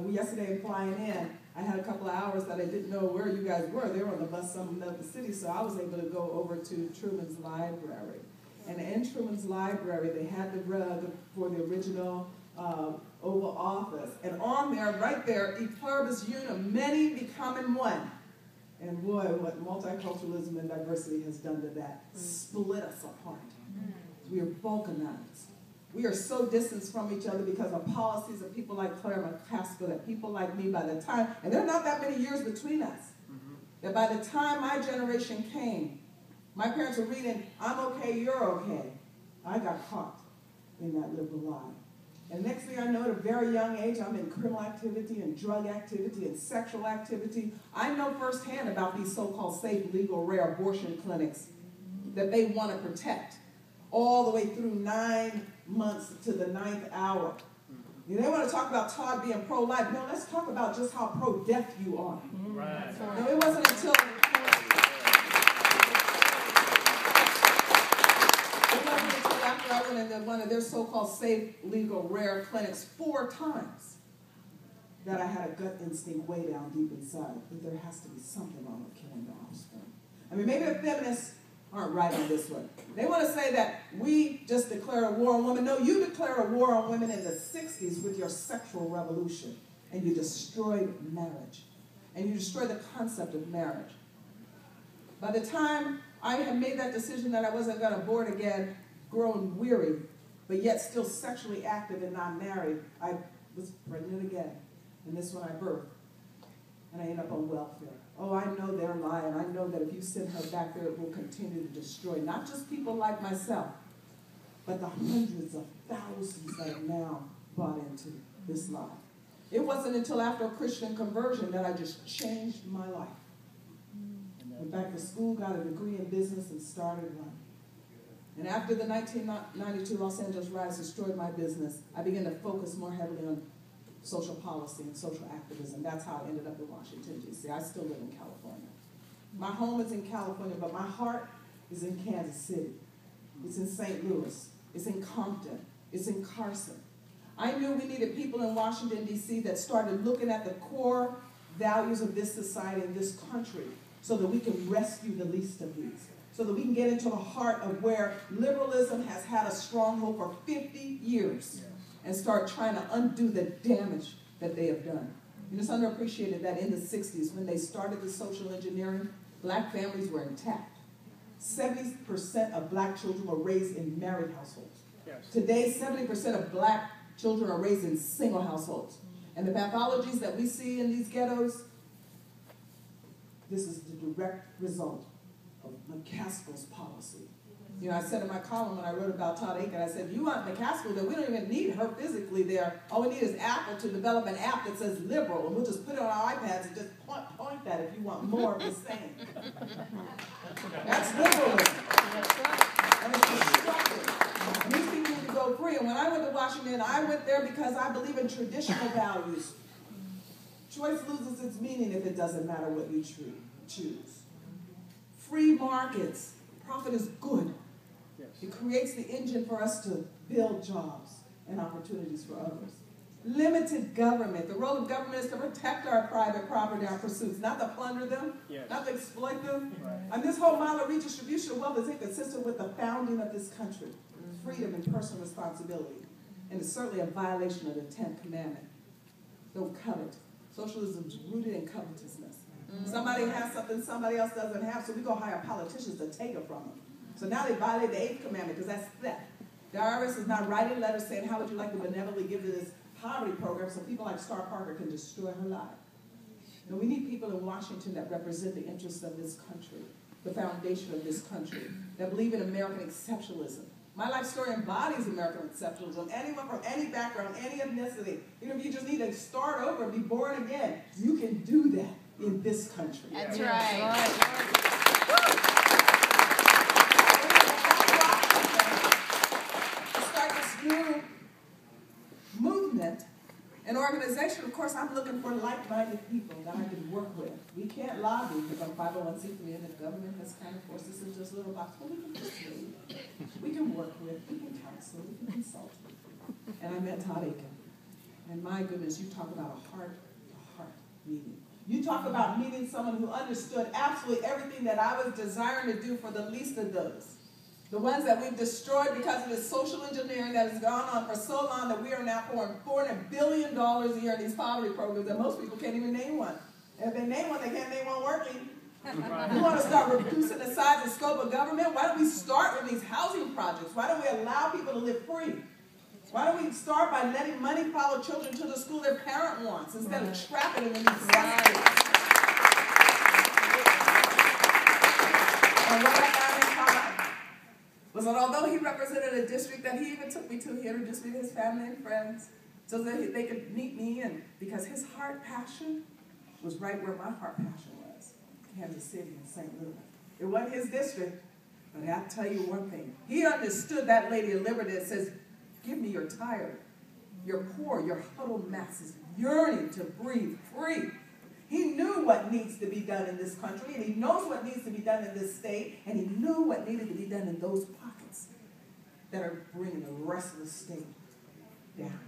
Yesterday flying in, I had a couple of hours that I didn't know where you guys were. They were on the bus somewhere in the city, so I was able to go over to Truman's Library. And in Truman's Library, they had the rug for the original Oval Office. And on there, right there, e pluribus unum, many becoming one. And boy, what multiculturalism and diversity has done to that, split us apart. We are balkanized. We are so distanced from each other because of policies of people like McCaskill, that people like me by the time, and there are not that many years between us, that by the time my generation came, my parents were reading, I'm okay, you're okay. I got caught in that liberal lie. And next thing I know, at a very young age, I'm in criminal activity and drug activity and sexual activity. I know firsthand about these so-called safe, legal, rare abortion clinics that they want to protect all the way through 9 months to the 9th hour. You know, they want to talk about Todd being pro-life. No, let's talk about just how pro-death you are. Right. No, it wasn't until after I went into one of their so-called safe, legal, rare clinics 4 times that I had a gut instinct way down deep inside that there has to be something wrong with killing the offspring. I mean, maybe the feminists aren't right on this one. They want to say that we just declare a war on women. No, you declare a war on women in the 60s with your sexual revolution, and you destroyed marriage, and you destroyed the concept of marriage. By the time I had made that decision that I wasn't going to abort again, grown weary, but yet still sexually active and not married, I was pregnant again, and this one I birthed, and I ended up on welfare. Oh, I know they're lying. I know that if you send her back there, it will continue to destroy not just people like myself, but the hundreds of thousands that have now bought into this lie. It wasn't until after a Christian conversion that I just changed my life. Went back to school, got a degree in business, and started running. And after the 1992 Los Angeles riots destroyed my business, I began to focus more heavily on social policy and social activism. That's how I ended up in Washington, D.C. I still live in California. My home is in California, but my heart is in Kansas City. It's in St. Louis. It's in Compton. It's in Carson. I knew we needed people in Washington, D.C. that started looking at the core values of this society and this country so that we can rescue the least of these, so that we can get into the heart of where liberalism has had a stronghold for 50 years and start trying to undo the damage that they have done. And it's underappreciated that in the 60s, when they started the social engineering, black families were intact. 70% of black children were raised in married households. Yes. Today, 70% of black children are raised in single households. And the pathologies that we see in these ghettos, this is the direct result of McCaskill's policy. You know, I said in my column when I wrote about Todd Akin, I said, if you want McCaskill, then we don't even need her physically there. All we need is Apple to develop an app that says liberal, and we'll just put it on our iPads and just point that if you want more of the same. That's liberalism. And it's destructive. And these people need to go free. And when I went to Washington, I went there because I believe in traditional values. Choice loses its meaning if it doesn't matter what you choose. Free markets. Profit is good. Yes. It creates the engine for us to build jobs and opportunities for others. Limited government. The role of government is to protect our private property, our pursuits, not to plunder them, not to exploit them. Right. And this whole model of redistribution of wealth is inconsistent with the founding of this country. Freedom and personal responsibility. And it's certainly a violation of the 10th commandment. Don't covet. Socialism is rooted in covetousness. Somebody has something somebody else doesn't have, so we go hire politicians to take it from them. So now they violate the 8th commandment because that's theft. The IRS is not writing letters saying, how would you like to benevolently give to this poverty program so people like Star Parker can destroy her life? No, we need people in Washington that represent the interests of this country, the foundation of this country, that believe in American exceptionalism. My life story embodies American exceptionalism. Anyone from any background, any ethnicity, even if you just need to start over and be born again, you can do that in this country. That's right. Start this new movement and organization. Of course, I'm looking for like-minded people that I can work with. We can't lobby because I'm 501c3 and the government has kind of forced us into this little box. Well, we can persuade. We can work with. We can counsel. We can consult. And I met Todd Akin. And my goodness, you talk about a heart-to-heart meeting. You talk about meeting someone who understood absolutely everything that I was desiring to do for the least of those. The ones that we've destroyed because of this social engineering that has gone on for so long that we are now pouring $400 billion a year in these poverty programs that most people can't even name one. And if they name one, they can't name one working. We want to start reducing the size and scope of government. Why don't we start with these housing projects? Why don't we allow people to live free? Why don't we start by letting money follow children to the school their parent wants instead of trapping them in these cesspools? And what I found in Todd was that although he represented a district that he even took me to, he introduced me to his family and friends so that they could meet me, and because his heart passion was right where my heart passion was, Kansas City and St. Louis. It wasn't his district, but I'll tell you one thing. He understood that lady of liberty that says, give me your tired, your poor, your huddled masses yearning to breathe free. He knew what needs to be done in this country, and he knows what needs to be done in this state, and he knew what needed to be done in those pockets that are bringing the rest of the state down.